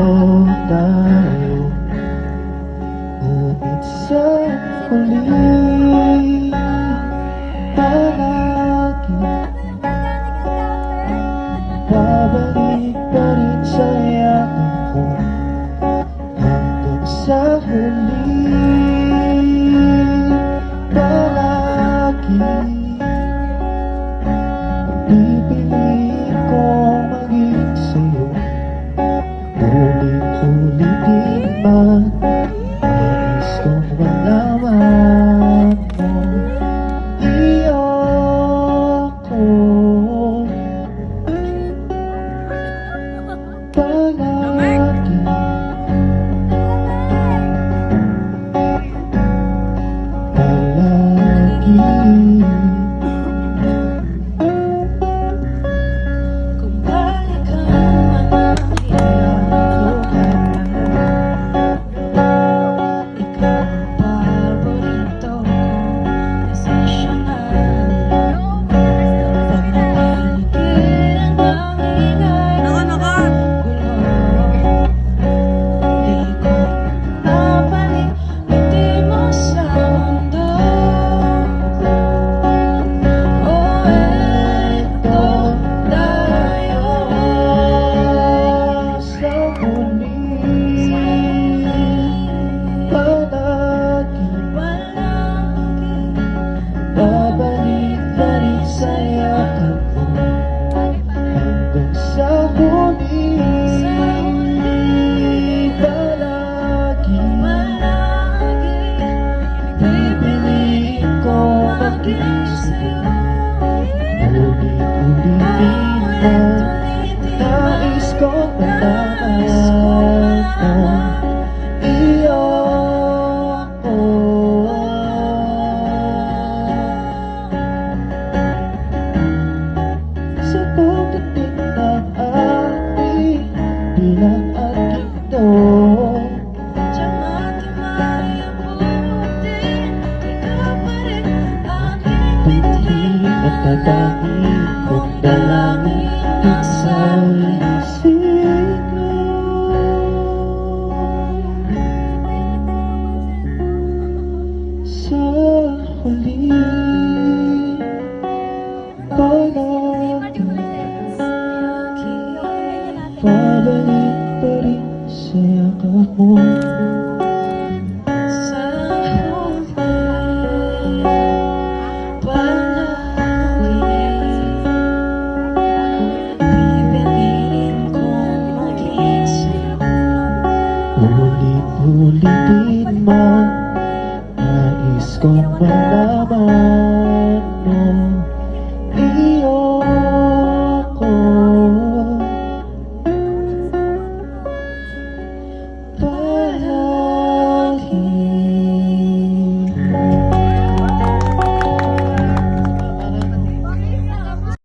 tayo, ngunit sa huli palagi babalik pa rin sa yakap mo hanggang sa huli. Palagi pipiliin ko maging sa'yo, ulit-ulitin man nais kong malaman mo. Iyoko palagi, palagi. Babalik pa rin sa yakap mo hanggang sa huli. Palagi pipiliin ko maging sa'yo, ulit-ulitin mo nais kong malaman mo. Sa pagdating ng ating bilang at ginto, Diyan matimay ang buti, ikaw pa rin ang piling at tatangin kong dalangin sa isip ko. Sa huli palagi babalik pa rin sa yakap mo. Sa huli palagi pipiliin kong maging sa'yo, Ulit-ulitin man nais kong malaman